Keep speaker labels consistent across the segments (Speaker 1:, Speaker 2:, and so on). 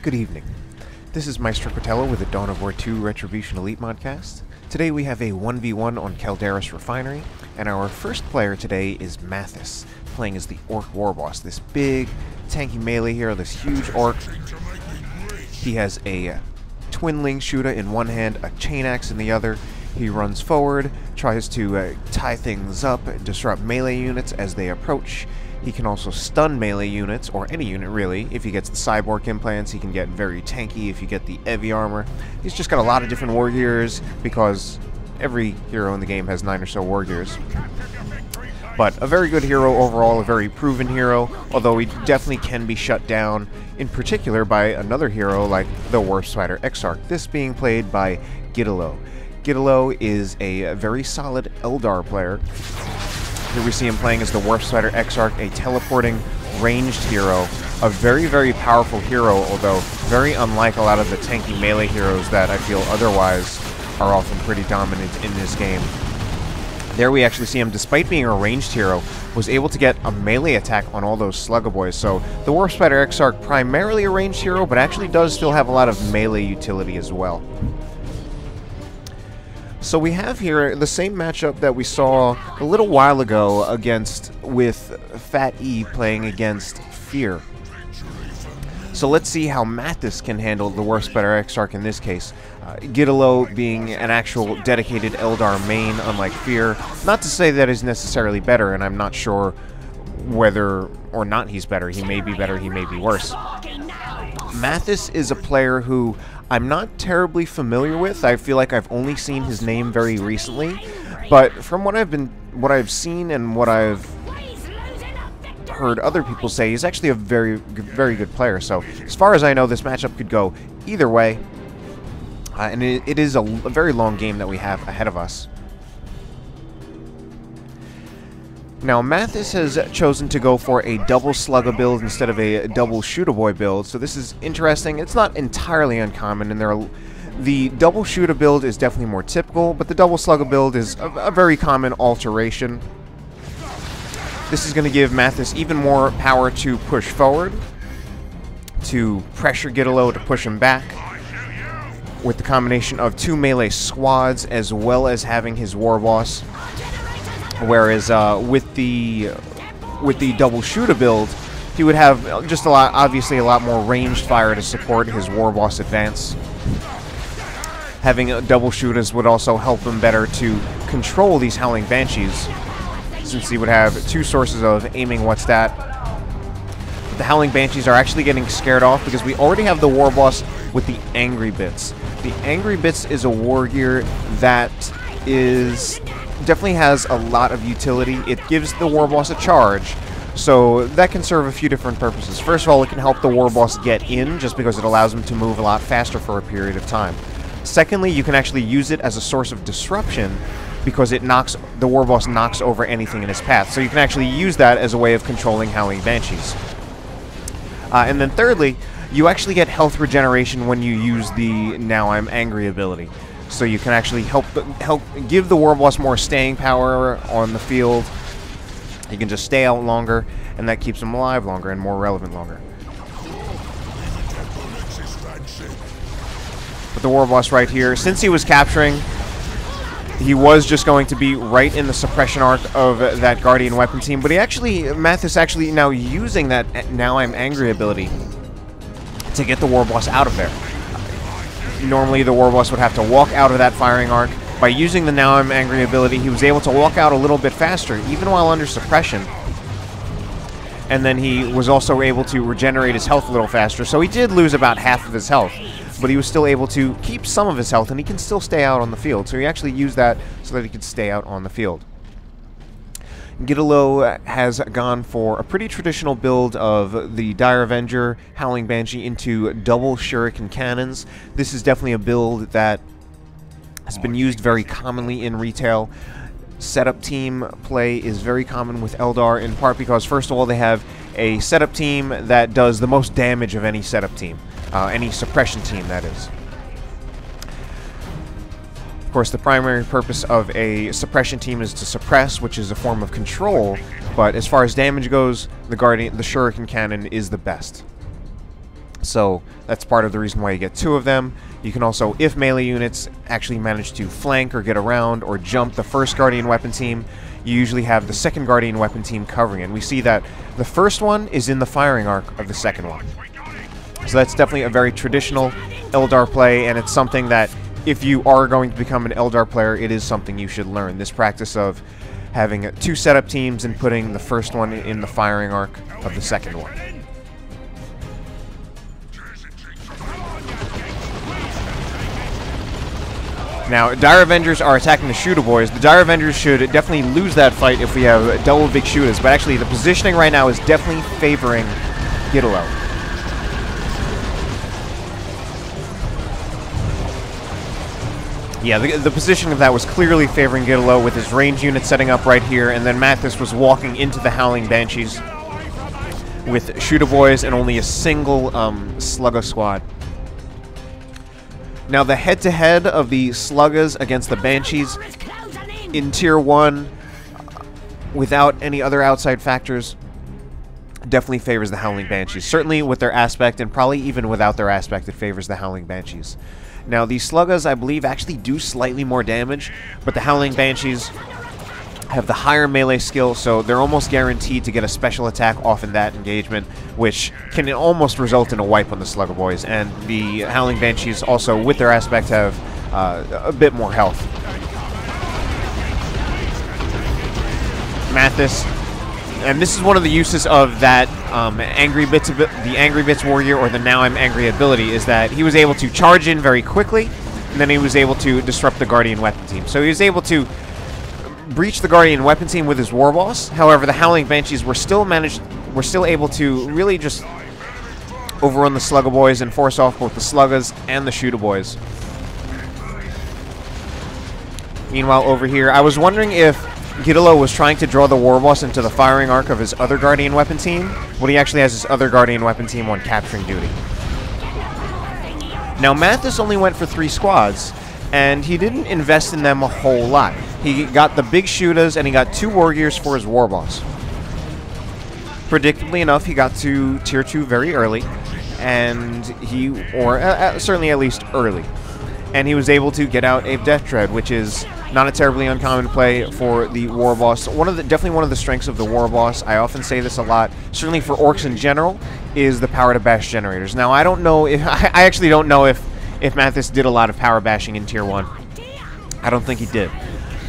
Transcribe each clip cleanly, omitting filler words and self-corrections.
Speaker 1: Good evening. This is Maestro Cotello with the Dawn of War 2 Retribution Elite Modcast. Today we have a 1v1 on Calderis Refinery, and our first player today is Mathis, playing as the Orc Warboss, this big, tanky melee hero, this huge orc. He has a twin-ling shooter in one hand, a chain axe in the other. He runs forward, tries to tie things up, and disrupt melee units as they approach. He can also stun melee units, or any unit really. If he gets the cyborg implants, he can get very tanky if you get the heavy armor. He's just got a lot of different war gears, because every hero in the game has 9 or so war gears. But a very good hero overall, a very proven hero, although he definitely can be shut down, in particular by another hero like the Warp Spider Exarch, this being played by GiDDoLo. GiDDoLo is a very solid Eldar player. Here we see him playing as the Warp Spider Exarch, a teleporting ranged hero, a very, very powerful hero, although very unlike a lot of the tanky melee heroes that I feel otherwise are often pretty dominant in this game. There we actually see him, despite being a ranged hero, was able to get a melee attack on all those Slugger Boys. So the Warp Spider Exarch, primarily a ranged hero, but actually does still have a lot of melee utility as well. So we have here the same matchup that we saw a little while ago with Fat E playing against Fear. So let's see how Mathis can handle the Warp Spider Exarch in this case. GiDDoLo being an actual dedicated Eldar main, unlike Fear. Not to say that is necessarily better, and I'm not sure whether or not he's better. He may be better, he may be worse. Mathis is a player who I'm not terribly familiar with. I feel like I've only seen his name very recently, but from what I've seen and what I've heard other people say, he's actually a very good player. So as far as I know, this matchup could go either way, and it is a very long game that we have ahead of us. Now, Mathis has chosen to go for a double slugger build instead of a double shooter boy build, so this is interesting. It's not entirely uncommon, and the double shooter build is definitely more typical, but the double slugger build is a very common alteration. This is going to give Mathis even more power to push forward, to pressure GiDDoLo to push him back, with the combination of 2 melee squads as well as having his Warboss. Whereas with the double shooter build, he would have just obviously a lot more ranged fire to support his Warboss advance. Having double shooters would also help him better to control these Howling Banshees, since he would have 2 sources of aiming what's that. But the Howling Banshees are actually getting scared off because we already have the Warboss with the Angry Bits. The Angry Bits is a war gear that definitely has a lot of utility. It gives the Warboss a charge, so that can serve a few different purposes. First of all, it can help the Warboss get in, just because it allows him to move a lot faster for a period of time. Secondly, you can actually use it as a source of disruption, because the Warboss knocks over anything in his path. So you can actually use that as a way of controlling Howling Banshees. And then thirdly, you actually get health regeneration when you use the Now I'm Angry ability. So you can actually help give the Warboss more staying power on the field. He can just stay out longer, and that keeps him alive longer and more relevant longer. But the Warboss right here, since he was capturing, he was just going to be right in the suppression arc of that Guardian weapon team. But Mathis actually now using that Now I'm Angry ability to get the Warboss out of there. Normally the Warboss would have to walk out of that firing arc. By using the Now I'm Angry ability, he was able to walk out a little bit faster, even while under suppression. And then he was also able to regenerate his health a little faster, so he did lose about half of his health, but he was still able to keep some of his health, and he can still stay out on the field. So he actually used that so that he could stay out on the field. GiDDoLo has gone for a pretty traditional build of the Dire Avenger Howling Banshee into double shuriken cannons. This is definitely a build that has been used very commonly in retail. Setup team play is very common with Eldar, in part because, first of all, they have a setup team that does the most damage of any setup team, any suppression team, that is. Of course, the primary purpose of a suppression team is to suppress, which is a form of control, but as far as damage goes, the Shuriken Cannon is the best. So that's part of the reason why you get 2 of them. You can also, if melee units actually manage to flank or get around or jump the first Guardian Weapon team, you usually have the second Guardian Weapon team covering it. And we see that the first one is in the firing arc of the second one. So that's definitely a very traditional Eldar play, and it's something that if you are going to become an Eldar player, it is something you should learn. This practice of having 2 setup teams and putting the first one in the firing arc of the second one. Now, Dire Avengers are attacking the Shooter Boys. The Dire Avengers should definitely lose that fight if we have double big shooters, but actually the positioning right now is definitely favoring GiDDoLo. Yeah, the position of that was clearly favoring GiDDoLo with his range unit setting up right here, and then Mathis was walking into the Howling Banshees with Shooter Boys and only a single Slugger squad. Now, the head-to-head of the Sluggers against the Banshees in Tier 1, without any other outside factors, definitely favors the Howling Banshees. Certainly with their aspect, and probably even without their aspect, it favors the Howling Banshees. Now, these Sluggers, I believe, actually do slightly more damage, but the Howling Banshees have the higher melee skill, so they're almost guaranteed to get a special attack off in that engagement, which can almost result in a wipe on the Slugger Boys. And the Howling Banshees also, with their aspect, have a bit more health. Mathis, and this is one of the uses of that the Angry Bits Warrior, or the Now I'm Angry ability, is that he was able to charge in very quickly, and then he was able to disrupt the Guardian Weapon team. So he was able to breach the Guardian Weapon team with his Warboss. However, the Howling Banshees were still able to really just overrun the Slugger Boys and force off both the Sluggers and the Shooter Boys. Meanwhile, over here, I was wondering if GiDDoLo was trying to draw the Warboss into the firing arc of his other Guardian Weapon team, when he actually has his other Guardian Weapon team on capturing duty. Now, Mathis only went for 3 squads, and he didn't invest in them a whole lot. He got the big shooters, and he got 2 Wargears for his Warboss. Predictably enough, he got to Tier 2 very early, and certainly at least early. And he was able to get out a Death Tread, which is not a terribly uncommon play for the Warboss. Definitely one of the strengths of the Warboss, I often say this a lot, certainly for Orcs in general, is the power to bash generators. Now, I don't know if I actually don't know if Mathis did a lot of power bashing in Tier 1. I don't think he did.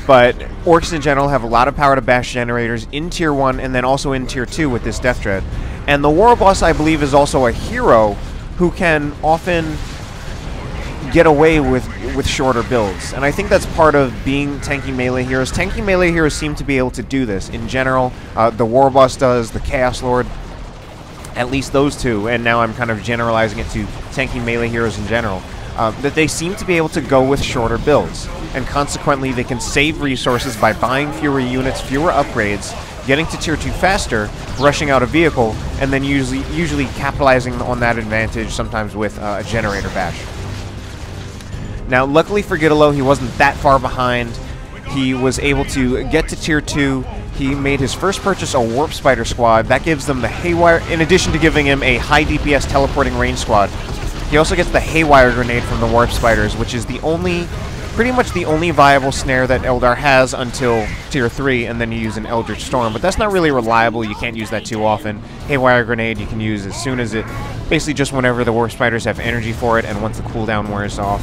Speaker 1: But Orcs in general have a lot of power to bash generators in Tier 1 and then also in Tier 2 with this Death Tread. And the Warboss, I believe, is also a hero who can often get away with shorter builds. And I think that's part of being tanky melee heroes. Tanky melee heroes seem to be able to do this. In general, the Warboss does, the Chaos Lord, at least those 2, and now I'm kind of generalizing it to tanky melee heroes in general. That they seem to be able to go with shorter builds, and consequently they can save resources by buying fewer units, fewer upgrades, getting to Tier 2 faster, rushing out a vehicle, and then usually capitalizing on that advantage, sometimes with a generator bash. Now, luckily for GiDDoLo, he wasn't that far behind. He was able to get to Tier 2. He made his first purchase, a Warp Spider squad. That gives them the Haywire, in addition to giving him a high DPS teleporting range squad. He also gets the Haywire Grenade from the Warp Spiders, which is pretty much the only viable snare that Eldar has until Tier 3, and then you use an Eldritch Storm. But that's not really reliable. You can't use that too often. Haywire Grenade you can use as soon as basically just whenever the Warp Spiders have energy for it, and once the cooldown wears off.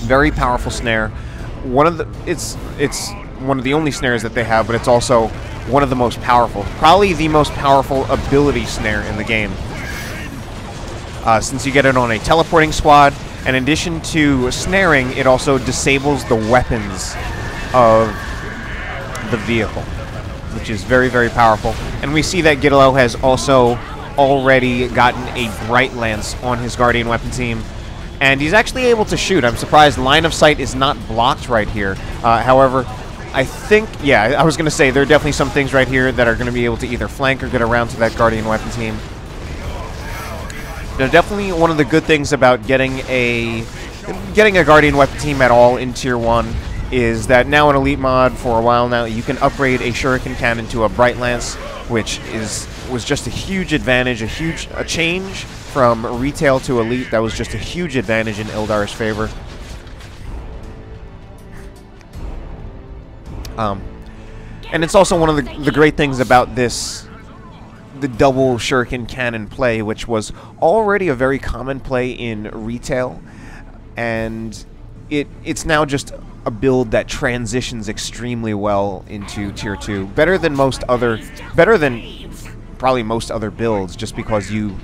Speaker 1: Very powerful snare. It's one of the only snares that they have, but it's also one of the most powerful. Probably the most powerful ability snare in the game. Since you get it on a teleporting squad, and in addition to snaring, it also disables the weapons of the vehicle, which is very, very powerful. And we see that GiDDoLo has also already gotten a Bright Lance on his Guardian Weapon team, and he's actually able to shoot. I'm surprised line of sight is not blocked right here. However, I think, yeah, I was going to say there are definitely some things right here that are going to be able to either flank or get around to that Guardian Weapon team. Now, definitely one of the good things about getting a Guardian Weapon team at all in Tier 1 is that now in Elite Mod, for a while now, you can upgrade a Shuriken Cannon to a Bright Lance, which was just a huge advantage, a change from retail to elite, that was just a huge advantage in Ildar's favor. And it's also one of the great things about this, the double shuriken cannon play, which was already a very common play in retail, and it's now just a build that transitions extremely well into tier 2, better than probably most other builds, just because you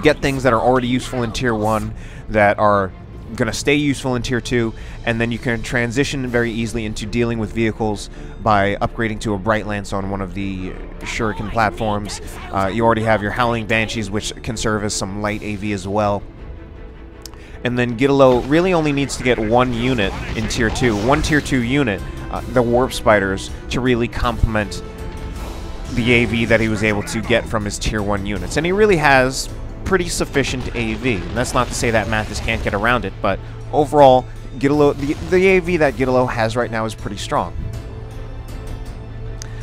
Speaker 1: get things that are already useful in tier 1 that are going to stay useful in tier 2, and then you can transition very easily into dealing with vehicles by upgrading to a Bright Lance on one of the shuriken platforms. You already have your Howling Banshees, which can serve as some light AV as well. And then GiDDoLo really only needs to get one unit in tier 2, one tier 2 unit, the Warp Spiders, to really complement the AV that he was able to get from his tier 1 units. And he really has pretty sufficient AV. And that's not to say that Mathis can't get around it, but overall, GiDDoLo, the AV that GiDDoLo has right now is pretty strong.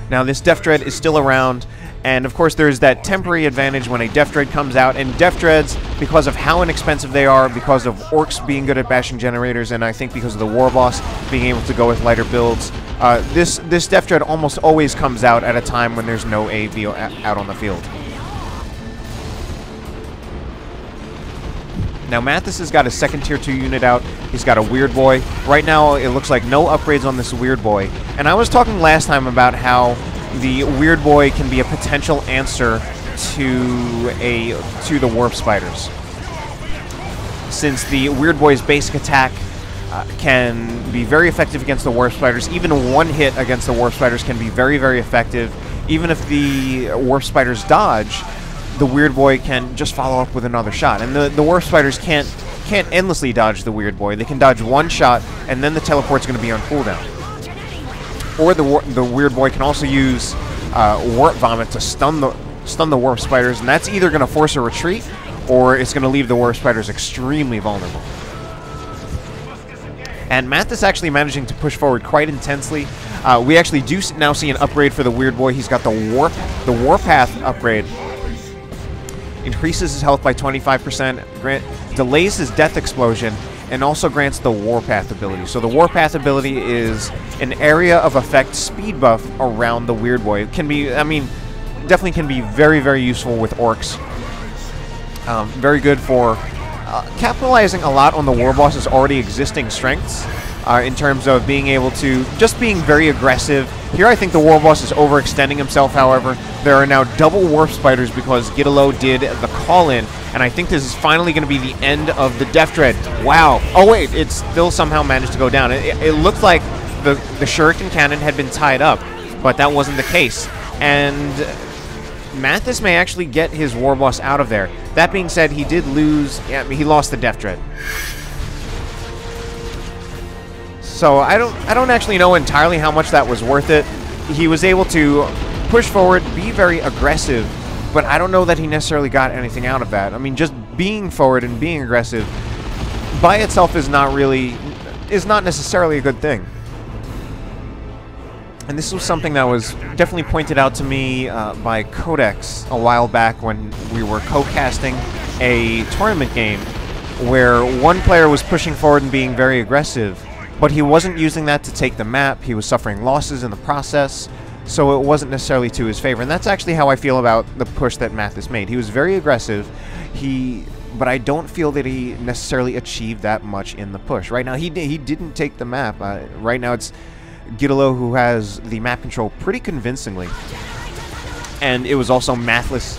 Speaker 1: Now, this Def Dread is still around, and of course there's that temporary advantage when a Def Dread comes out, and Def Dreads, because of how inexpensive they are, because of Orcs being good at bashing generators, and I think because of the Warboss being able to go with lighter builds, this Def Dread almost always comes out at a time when there's no AV out on the field. Now, Mathis has got a second tier 2 unit out. He's got a Weird Boy. Right now, it looks like no upgrades on this Weird Boy. And I was talking last time about how the Weird Boy can be a potential answer to the Warp Spiders, since the Weird Boy's basic attack can be very effective against the Warp Spiders. Even one hit against the Warp Spiders can be very, very effective. Even if the Warp Spiders dodge, the Weird Boy can just follow up with another shot. And the Warp Spiders can't endlessly dodge the Weird Boy. They can dodge one shot, and then the teleport's going to be on cooldown. Or the Weird Boy can also use Warp Vomit to stun the Warp Spiders, and that's either going to force a retreat, or it's going to leave the Warp Spiders extremely vulnerable. And Mathis actually managing to push forward quite intensely. We actually do now see an upgrade for the Weird Boy. He's got the Warpath upgrade. Increases his health by 25%, delays his death explosion, and also grants the Warpath ability. So the Warpath ability is an area of effect speed buff around the Weird Boy. It can be, I mean, definitely can be very, very useful with Orcs. Very good for capitalizing a lot on the Warboss's already existing strengths in terms of being able to, just being very aggressive. Here I think the Warboss is overextending himself, however. There are now double Warp Spiders because GiDDoLo did the call-in, and I think this is finally going to be the end of the Def Dread. Wow. Oh wait, it still somehow managed to go down. It looked like the Shuriken Cannon had been tied up, but that wasn't the case. And Mathis may actually get his Warboss out of there. That being said, he did lose, he lost the Def Dread. So I don't actually know entirely how much that was worth it. He was able to push forward, be very aggressive, but I don't know that he necessarily got anything out of that. I mean, just being forward and being aggressive by itself is not necessarily a good thing. And this was something that was definitely pointed out to me by Codex a while back when we were co-casting a tournament game where one player was pushing forward and being very aggressive, but he wasn't using that to take the map. He was suffering losses in the process, so it wasn't necessarily to his favor. And that's actually how I feel about the push that Mathis made. He was very aggressive, but I don't feel that he necessarily achieved that much in the push. Right now, he didn't take the map. Right now, it's GiDDoLo who has the map control pretty convincingly. And it was also Mathis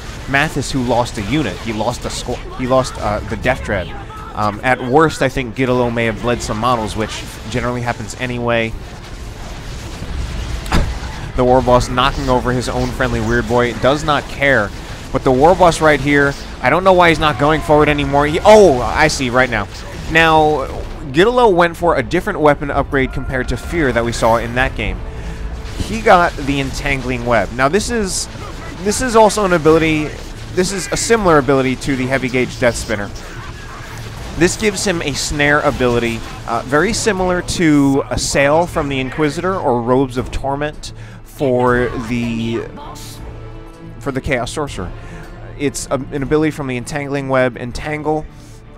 Speaker 1: who lost a unit. He lost the Def Dread. At worst, I think GiDDoLo may have bled some models, which generally happens anyway. The Warboss knocking over his own friendly Weird Boy does not care. But the Warboss right here, I don't know why he's not going forward anymore. Oh, I see right now. Now, GiDDoLo went for a different weapon upgrade compared to Fear that we saw in that game. He got the Entangling Web. Now, this is also an ability. This is a similar ability to the Heavy Gauge Death Spinner. This gives him a snare ability, very similar to Assail from the Inquisitor or Robes of Torment for the Chaos Sorcerer. It's an ability from the Entangling Web. Entangle,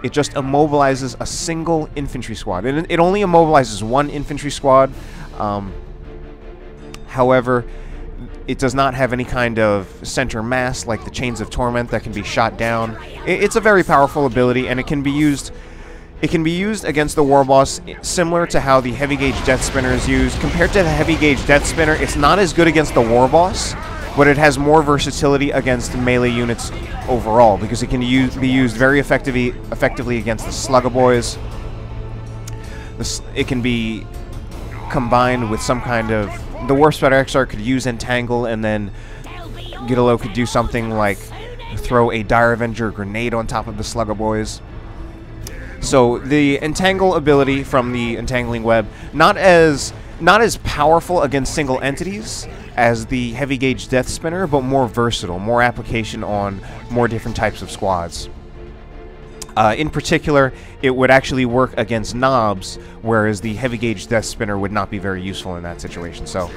Speaker 1: it just immobilizes a single infantry squad. And it only immobilizes one infantry squad. However, it does not have any kind of center mass like the Chains of Torment that can be shot down. It's a very powerful ability, and it can be used against the Warboss similar to how the Heavy Gauge Death Spinner is used. Compared to the Heavy Gauge Death Spinner, it's not as good against the Warboss, but it has more versatility against melee units overall, because it can be used very effectively against the Sluggaboys. It can be combined with some kind of... The Warp Spider Exarch could use Entangle, and then GiDDoLo could do something like throw a Dire Avenger grenade on top of the Sluggaboys. So the Entangle ability from the Entangling Web, not as powerful against single entities as the Heavy Gauge Death Spinner, but more versatile, more application on more different types of squads. In particular, it would actually work against knobs, whereas the Heavy Gauge Death Spinner would not be very useful in that situation. So,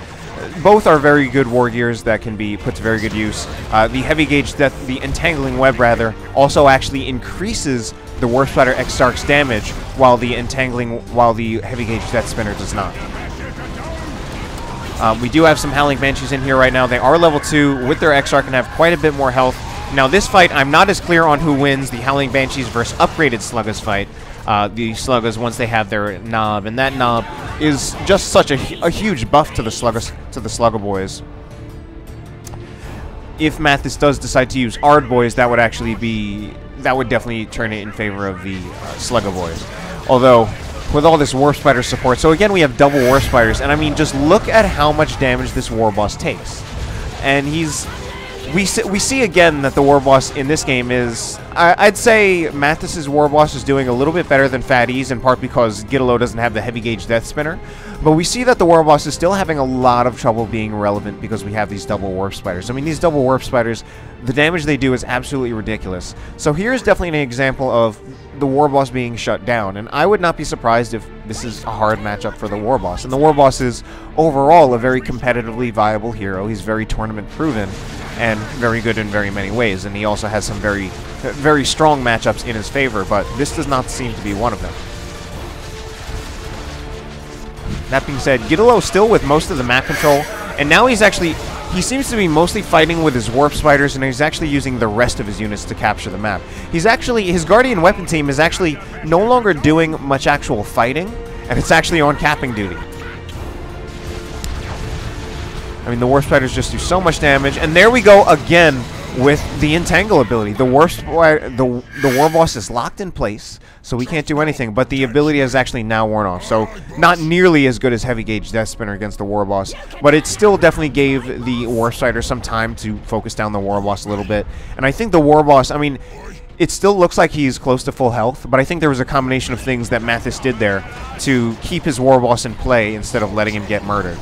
Speaker 1: both are very good war gears that can be put to very good use. The Entangling Web rather, also actually increases the Warp Spider Exarch's damage, while the Heavy Gauge Death Spinner does not. We do have some Howling Banshees in here right now. They are level 2 with their Exarch and have quite a bit more health. Now this fight, I'm not as clear on who wins, the Howling Banshees versus upgraded Sluggas fight. The Sluggas, once they have their knob, and that knob is just such a huge buff to the Sluggaboys. If Mathis does decide to use Ardboys, that would definitely turn it in favor of the Sluggaboys. Although, with all this Warp Spider support, so again we have double Warp Spiders, and I mean, just look at how much damage this Warboss takes. And we see again that the Warboss in this game is... I'd say Mathis's Warboss is doing a little bit better than Fatty's, in part because GiDDoLo doesn't have the Heavy Gauge Death Spinner. But we see that the Warboss is still having a lot of trouble being relevant because we have these double Warp Spiders. I mean, these double Warp Spiders, the damage they do is absolutely ridiculous. So here's definitely an example of the Warboss being shut down. And I would not be surprised if this is a hard matchup for the Warboss. And the Warboss is overall a very competitively viable hero. He's very tournament proven and very good in very many ways, and he also has some very strong matchups in his favor, but this does not seem to be one of them. That being said, GiDDoLo still with most of the map control, and now he seems to be mostly fighting with his Warp Spiders, and he's actually using the rest of his units to capture the map. His Guardian Weapon team is actually no longer doing much actual fighting, and it's actually on capping duty. I mean, the Warp Spiders just do so much damage, and there we go again with the Entangle ability. The Warboss is locked in place, so we can't do anything, but the ability has actually now worn off. So, not nearly as good as Heavy Gauge Death Spinner against the Warboss, but it still definitely gave the Warp Spider some time to focus down the Warboss a little bit. And I think the Warboss, I mean, it still looks like he's close to full health, but I think there was a combination of things that Mathis did there to keep his Warboss in play instead of letting him get murdered.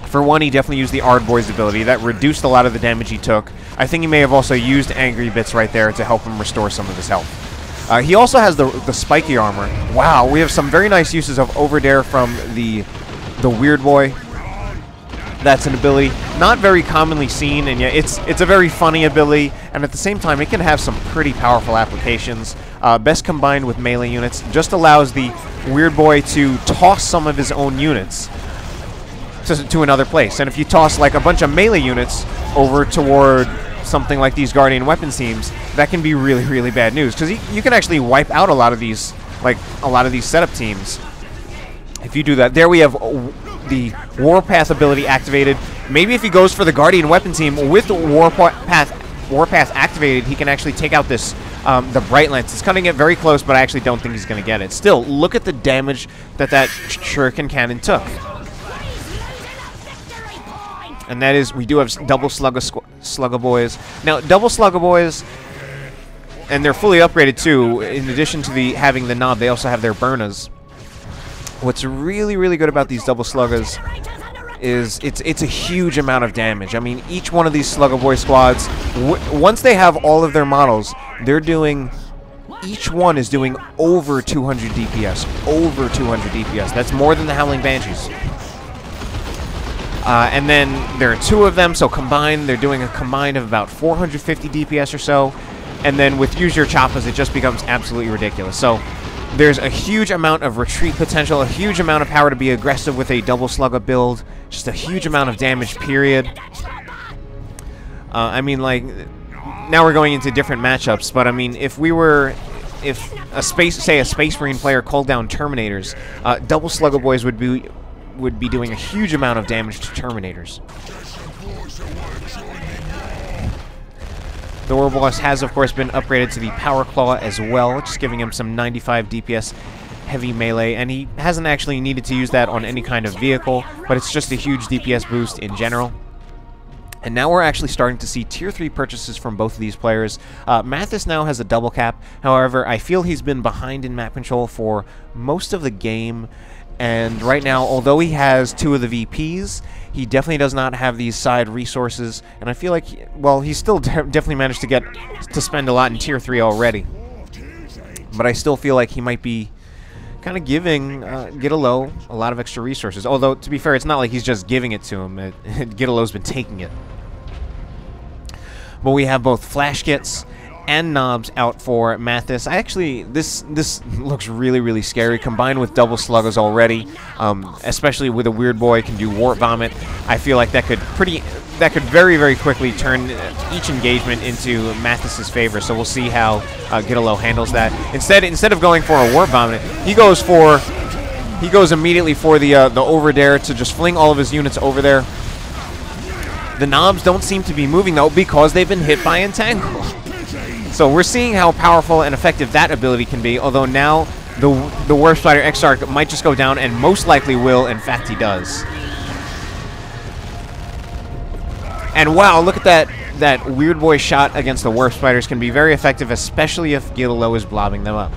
Speaker 1: For one, he definitely used the Ardboys ability. That reduced a lot of the damage he took. I think he may have also used Angry Bits right there to help him restore some of his health. He also has the spiky armor. Wow, we have some very nice uses of Overdare from the Weird Boy. That's an ability not very commonly seen, and yet it's a very funny ability, and at the same time it can have some pretty powerful applications. Best combined with melee units, just allows the Weird Boy to toss some of his own units to another place. And if you toss like a bunch of melee units over toward something like these Guardian Weapon teams, that can be really, really bad news, because you can actually wipe out a lot of these setup teams if you do that. There we have the Warpath ability activated. Maybe if he goes for the Guardian Weapon team with the Warpath activated, he can actually take out this the Bright Lance. It's cutting it very close, but I actually don't think he's going to get it. Still, look at the damage that Shuriken Cannon took. And that is, we do have double Sluggaboys. Now, double Sluggaboys, and they're fully upgraded too. In addition to having the knob, they also have their Burnas. What's really, really good about these double Sluggas is it's a huge amount of damage. I mean, each one of these Sluggaboy squads, once they have all of their models, each one is doing over 200 DPS. Over 200 DPS. That's more than the Howling Banshees. And then there are 2 of them, so combined, they're doing a combined of about 450 DPS or so. And then with Use Your Choppas, it just becomes absolutely ridiculous. So there's a huge amount of retreat potential, a huge amount of power to be aggressive with a double slugger build, just a huge amount of damage, period. I mean, like, now we're going into different matchups, but I mean, if a Space Marine player called down Terminators, double slugger boys would be doing a huge amount of damage to Terminators. The Warboss has, of course, been upgraded to the Power Claw as well, just giving him some 95 DPS heavy melee, and he hasn't actually needed to use that on any kind of vehicle, but it's just a huge DPS boost in general. And now we're actually starting to see Tier 3 purchases from both of these players. Mathis now has a double cap, however, I feel he's been behind in map control for most of the game, and right now, although he has 2 of the VPs, he definitely does not have these side resources, and I feel like, well, he's still definitely managed to spend a lot in Tier 3 already. But I still feel like he might be kind of giving GiDDoLo a lot of extra resources. Although, to be fair, it's not like he's just giving it to him. GiDDoLo's been taking it. But we have both Flash Kits and Knobs out for Mathis. This looks really, really scary, combined with double sluggers already, especially with a Weird Boy can do Warp Vomit. I feel like that could very, very quickly turn each engagement into Mathis's favor, so we'll see how GiDDoLo handles that. Instead of going for a Warp Vomit, he goes immediately for the over dare to just fling all of his units over there. The Knobs don't seem to be moving, though, because they've been hit by Entangle. So we're seeing how powerful and effective that ability can be, although now the Warp Spider Exarch might just go down, and most likely will. In fact, he does. And wow, look at that Weird Boy shot against the Warp Spiders can be very effective, especially if GiDDoLo is blobbing them up.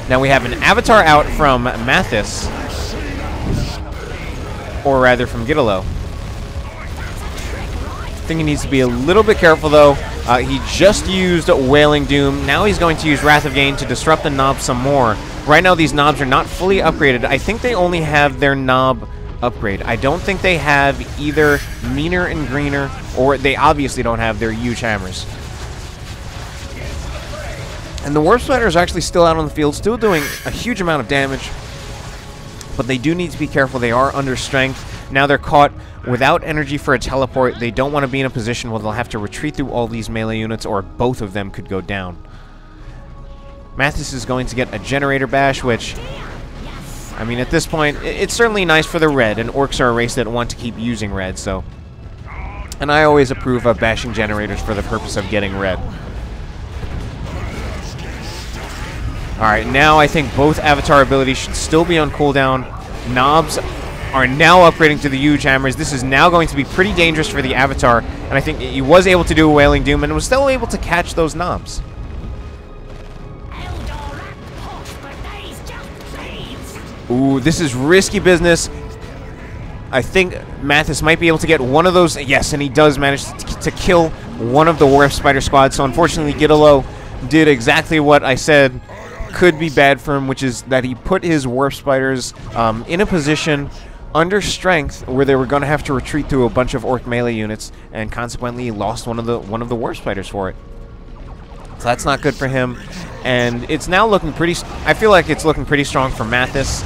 Speaker 1: Now we have an Avatar out from Mathis, or rather from GiDDoLo. I think he needs to be a little bit careful, though. He just used Wailing Doom. Now he's going to use Wrath of Gain to disrupt the Knobs some more. Right now, these Knobs are not fully upgraded. I think they only have their Knob upgrade. I don't think they have either Meaner and Greener, or they obviously don't have their huge hammers. And the Warp Spider is actually still out on the field, still doing a huge amount of damage. But they do need to be careful. They are under strength. Now they're caught without energy for a teleport. They don't want to be in a position where they'll have to retreat through all these melee units, or both of them could go down. Mathis is going to get a Generator Bash, which, I mean, at this point, it's certainly nice for the red, and orcs are a race that want to keep using red, so. And I always approve of bashing generators for the purpose of getting red. Alright, now I think both Avatar abilities should still be on cooldown. Knobs are now upgrading to the huge hammers. This is now going to be pretty dangerous for the Avatar, and I think he was able to do a Wailing Doom and was still able to catch those Knobs. Ooh, this is risky business. I think Mathis might be able to get one of those. Yes, and he does manage to kill one of the Warp Spider squad. So unfortunately, GiDDoLo did exactly what I said could be bad for him, which is that he put his Warp Spiders in a position under strength where they were going to have to retreat through a bunch of Orc melee units, and consequently lost one of the Warp Spiders for it. So that's not good for him, and it's now looking pretty. I feel like it's looking pretty strong for Mathis,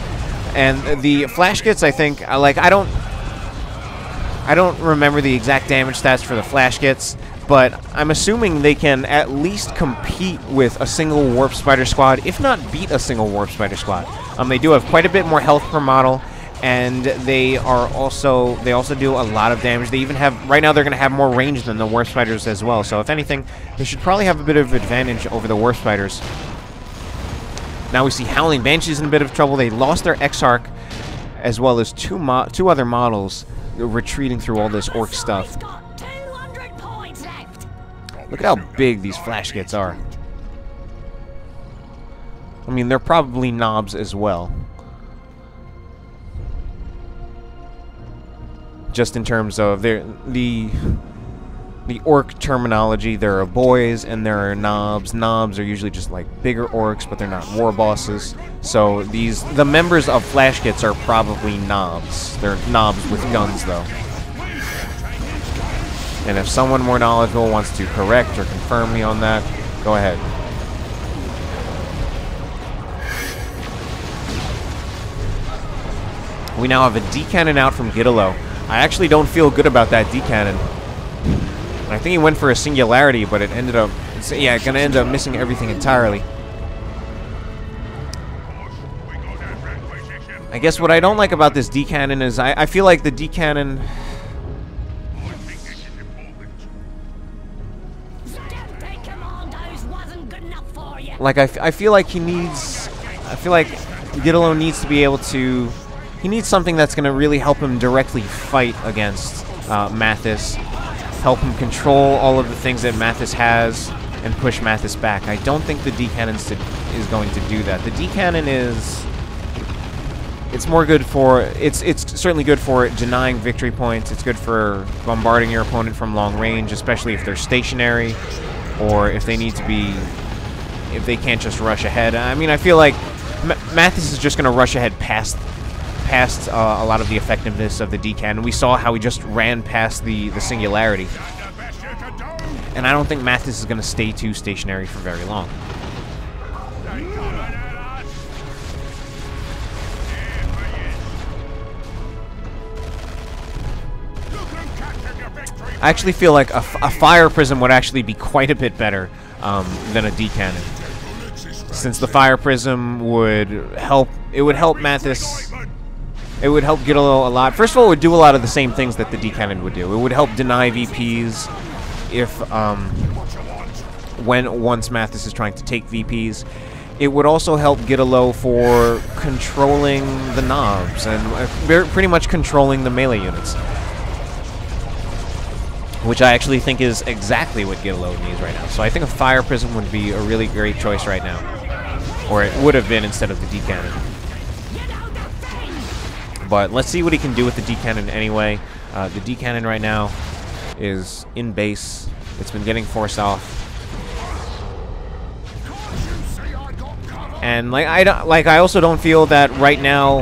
Speaker 1: and the Flash Kits. I think I don't remember the exact damage stats for the Flash Kits, but I'm assuming they can at least compete with a single Warp Spider squad, if not beat a single Warp Spider squad. They do have quite a bit more health per model, and they also do a lot of damage. They even have, right now they're going to have more range than the Warp Spiders as well. So if anything, they should probably have a bit of advantage over the Warp Spiders. Now we see Howling Banshees in a bit of trouble. They lost their Exarch, as well as two other models retreating through all this Orc stuff. Look at how big these Flash Kits are. I mean, they're probably Knobs as well. Just in terms of the the orc terminology, there are boys and there are knobs. Knobs are usually just like bigger orcs, but they're not war bosses. So the members of Flash Kits are probably knobs. They're knobs with guns, though. And if someone more knowledgeable wants to correct or confirm me on that, go ahead. We now have a D-cannon out from GiDDoLo. I actually don't feel good about that D-cannon. I think he went for a singularity, but it ended up... yeah, gonna end up missing everything entirely. I guess what I don't like about this D-cannon is I feel like the D-cannon... like, I feel like he needs... I feel like GiDDoLo needs to be able to... he needs something that's going to really help him directly fight against Mathis. Help him control all of the things that Mathis has and push Mathis back. I don't think the D-cannon is going to do that. The D-cannon is... it's more good for... It's certainly good for denying victory points. It's good for bombarding your opponent from long range, especially if they're stationary or if they need to be... if they can't just rush ahead. I mean, I feel like Mathis is just going to rush ahead past a lot of the effectiveness of the D-cannon. We saw how he just ran past the singularity. And I don't think Mathis is going to stay too stationary for very long. I actually feel like a fire prism would actually be quite a bit better than a D-cannon. Since the fire prism would help, it would help Mathis... it would help GiDDoLo a lot. First of all, it would do a lot of the same things that the D-cannon would do. It would help deny VPs if, once Mathis is trying to take VPs. It would also help GiDDoLo for controlling the knobs and pretty much controlling the melee units. Which I actually think is exactly what GiDDoLo needs right now. So I think a Fire Prism would be a really great choice right now. Or it would have been instead of the D-cannon. But let's see what he can do with the D-cannon anyway. The D-cannon right now is in base. It's been getting forced off. And I also don't feel that right now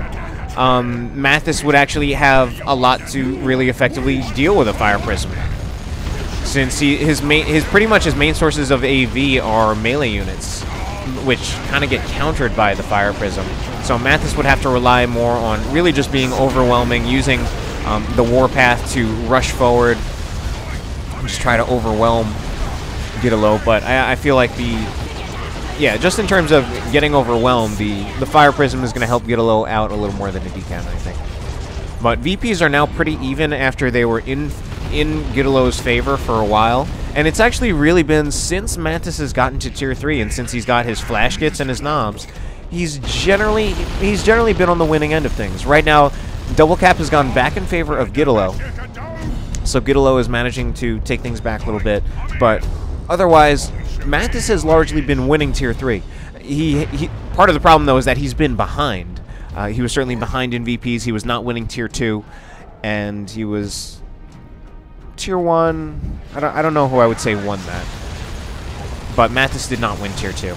Speaker 1: Mathis would actually have a lot to really effectively deal with a Fire Prism. Since pretty much his main sources of AV are melee units, which kind of get countered by the Fire Prism. So Mathis would have to rely more on really just being overwhelming, using the Warpath to rush forward, and just try to overwhelm GiDDoLo. But I feel like just in terms of getting overwhelmed, the Fire Prism is going to help GiDDoLo out a little more than the D-cannon, I think. But VPs are now pretty even after they were in GiDDoLo's favor for a while. And it's actually really been since Mathis has gotten to Tier 3 and since he's got his Flash Kits and his knobs, he's generally been on the winning end of things. Right now, Double Cap has gone back in favor of GiDDoLo. So GiDDoLo is managing to take things back a little bit. But otherwise, Mathis has largely been winning Tier 3. Part of the problem, though, is that he's been behind. He was certainly behind in VPs. He was not winning Tier 2. And he was... Tier 1, I don't know who I would say won that. But Mathis did not win Tier 2.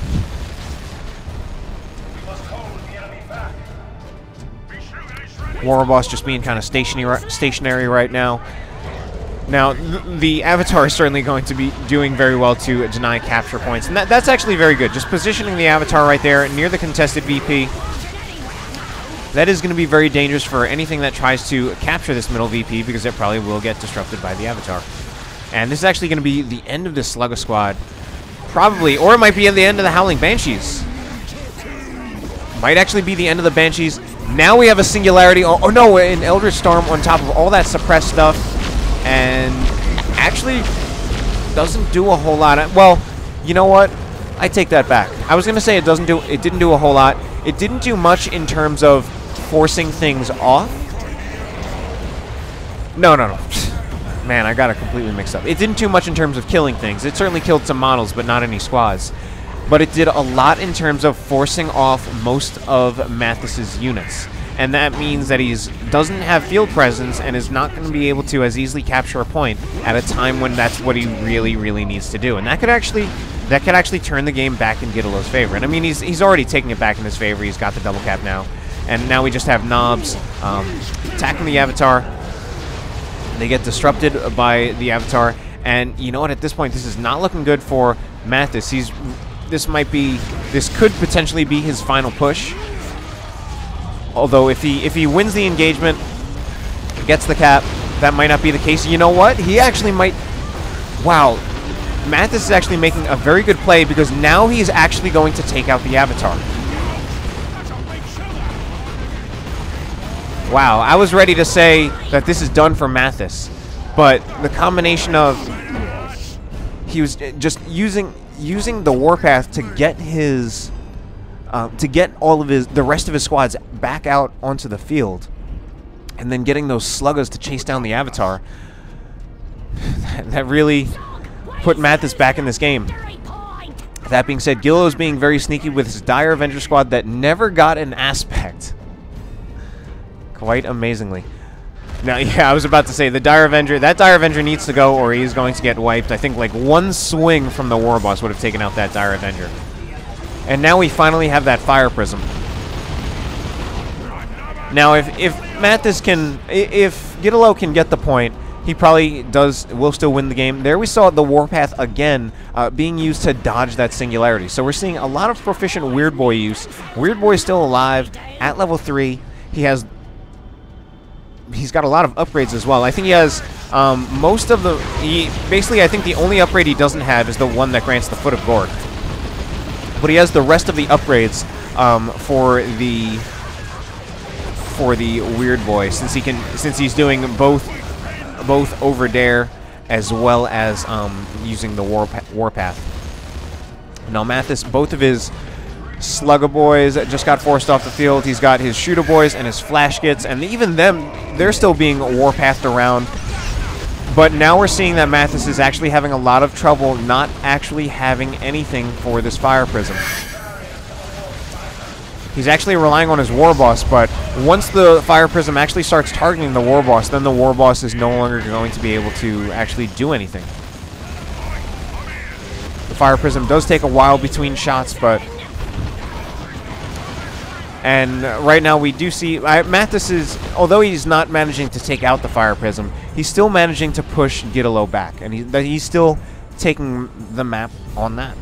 Speaker 1: Warboss just being kind of stationary right now. Now, the Avatar is certainly going to be doing very well to deny capture points. And that's actually very good. Just positioning the Avatar right there near the contested VP. That is going to be very dangerous for anything that tries to capture this middle VP, because it probably will get disrupted by the Avatar. And this is actually going to be the end of this Slugger Squad. Probably, or it might be at the end of the Howling Banshees. Might actually be the end of the Banshees. Now we have a Singularity. Oh no, an Eldritch Storm on top of all that suppressed stuff. And actually doesn't do a whole lot. Well, you know what? I take that back. I was going to say it didn't do a whole lot. It didn't do much in terms of forcing things off. No. Man, I got it completely mixed up. It didn't do much in terms of killing things. It certainly killed some models, but not any squads. But it did a lot in terms of forcing off most of Mathis's units. and that means that he doesn't have field presence and is not going to be able to as easily capture a point at a time when that's what he really, really needs to do. And that could actually turn the game back in GiDDoLo's favor. And I mean, he's already taking it back in his favor. He's got the double cap now, and now we just have Knobs attacking the Avatar. They get disrupted by the Avatar, and you know what? At this point, this is not looking good for Mathis. This could potentially be his final push. Although if he wins the engagement, gets the cap, that might not be the case. You know what? He actually might. Wow, Mathis is actually making a very good play because now he's actually going to take out the Avatar. Wow, I was ready to say that this is done for Mathis, but the combination of he was just using the warpath to get his the rest of his squads back out onto the field, and then getting those sluggers to chase down the Avatar. That really put Mathis back in this game. That being said, GiDDoLo is being very sneaky with his Dire Avenger squad that never got an aspect. Quite amazingly. Now, yeah, I was about to say, that Dire Avenger needs to go or he's going to get wiped. I think like one swing from the Warboss would have taken out that Dire Avenger. And now we finally have that Fire Prism. Now, if GiDDoLo can get the point, he probably will still win the game. There we saw the Warpath again being used to dodge that Singularity. So we're seeing a lot of proficient Weird Boy use. Weird Boy is still alive at level 3. He's got a lot of upgrades as well. I think he has most of the... basically, I think the only upgrade he doesn't have is the one that grants the Foot of Gorg. But he has the rest of the upgrades for the Weird Boy, since he's doing both over dare as well as using the Warpath. Now Mathis, both of his Slugger Boys just got forced off the field. He's got his Shooter Boys and his Flash Gits, and even them, they're still being Warpathed around. But now we're seeing that Mathis is actually having a lot of trouble not actually having anything for this Fire Prism. He's actually relying on his Warboss, but once the Fire Prism actually starts targeting the Warboss, then the Warboss is no longer going to be able to actually do anything. The Fire Prism does take a while between shots, but... And right now we do see Mathis is, although he's not managing to take out the Fire Prism, he's still managing to push GiDDoLo back, and he's still taking the map on that.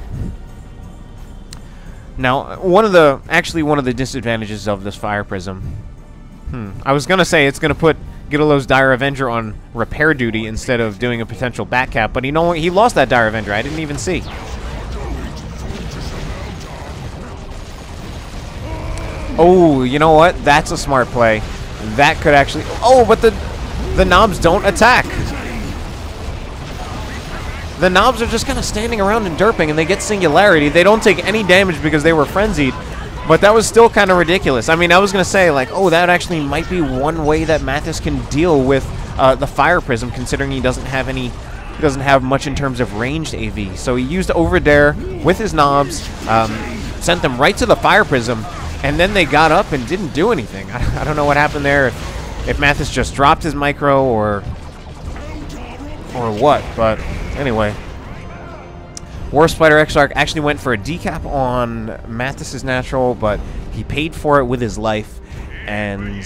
Speaker 1: Now, one of the disadvantages of this Fire Prism, I was gonna say it's gonna put GiDDoLo's Dire Avenger on repair duty instead of doing a potential back cap, but he lost that Dire Avenger. I didn't even see. Oh, you know what? That's a smart play. That could actually... Oh, but the Knobs don't attack. The Knobs are just kind of standing around and derping, and they get Singularity. They don't take any damage because they were frenzied, but that was still kind of ridiculous. I mean, I was going to say, like, oh, that actually might be one way that Mathis can deal with the Fire Prism, considering he doesn't have much in terms of ranged AV. So he used Over Dare with his Knobs, sent them right to the Fire Prism, and then they got up and didn't do anything. I don't know what happened there, if Mathis just dropped his micro or what, but anyway. Warspider Exarch actually went for a decap on Mathis's natural, but he paid for it with his life, and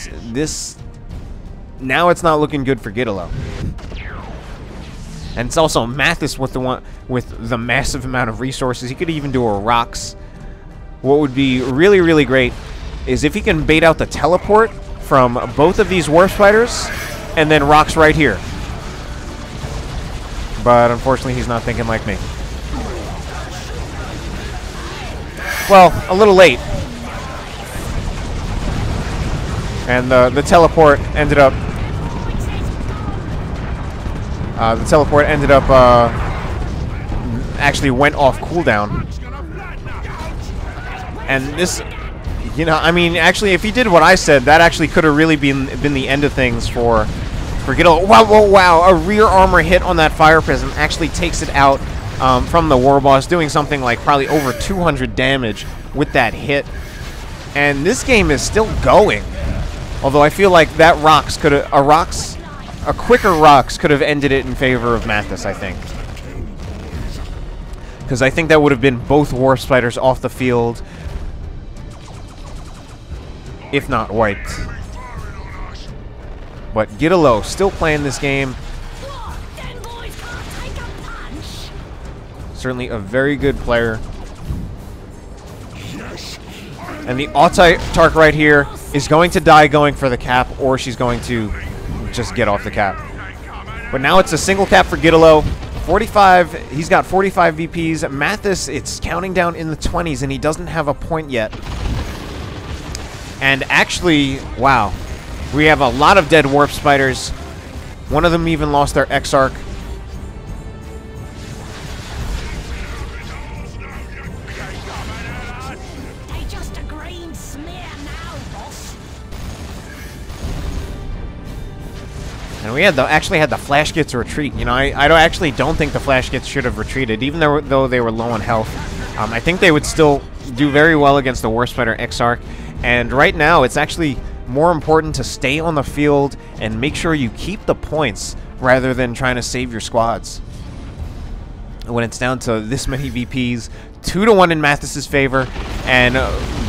Speaker 1: now it's not looking good for GiDDoLo. And it's also Mathis with the massive amount of resources. He could even do a Rocks. What would be really, really great is if he can bait out the teleport from both of these Warp Spiders and then Rocks right here. But unfortunately, he's not thinking like me. Well, a little late. And the teleport ended up... actually went off cooldown. And this, you know, I mean, actually, if he did what I said, that actually could have really been the end of things for GiDDoLo. Wow, wow, wow! A rear armor hit on that Fire Prism actually takes it out from the Warboss, doing something like probably over 200 damage with that hit. And this game is still going. Although I feel like that Rox could have... A quicker Rox could have ended it in favor of Mathis, I think. Because I think that would have been both Warp Spiders off the field, if not wiped. But GiDDoLo still playing this game. Certainly a very good player. And the Autarch right here is going to die going for the cap, or she's going to just get off the cap. But now it's a single cap for GiDDoLo. 45, he's got 45 VPs. Mathis, it's counting down in the 20s, and he doesn't have a point yet. And actually, wow, we have a lot of dead Warp Spiders. One of them even lost their Exarch. And we actually had the Flash Gits retreat. You know, I actually don't think the Flash Gits should have retreated, even though they were low on health. I think they would still do very well against the Warp Spider Exarch. And right now, it's actually more important to stay on the field and make sure you keep the points rather than trying to save your squads. When it's down to this many VPs, 2-1 in Mathis's favor, and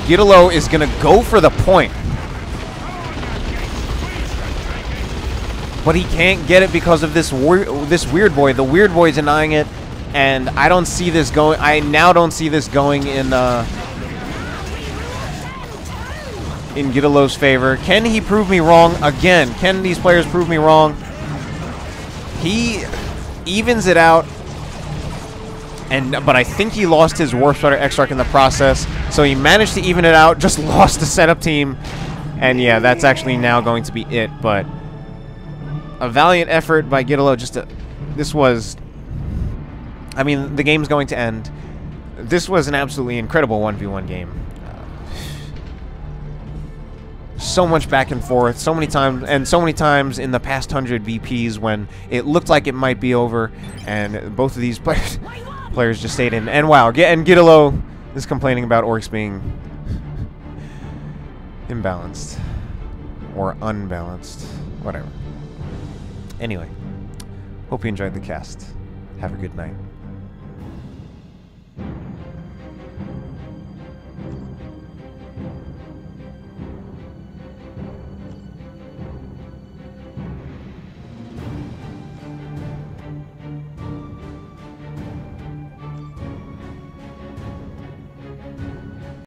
Speaker 1: GiDDoLo is going to go for the point. But he can't get it because of this weird boy. The weird boy denying it, and I don't see this going. I now don't see this going in GiDDoLo's favor. Can he prove me wrong again? Can these players prove me wrong? He evens it out, but I think he lost his Warp Spider Exarch in the process. So he managed to even it out. Just lost the setup team, and yeah, that's actually now going to be it. But a valiant effort by GiDDoLo. This was... I mean, the game's going to end. This was an absolutely incredible 1v1 game. So much back and forth, so many times in the past 100 VPs when it looked like it might be over, and both of these players just stayed in. And wow, and GiDDoLo is complaining about orcs being imbalanced. Or unbalanced. Whatever. Anyway, hope you enjoyed the cast. Have a good night.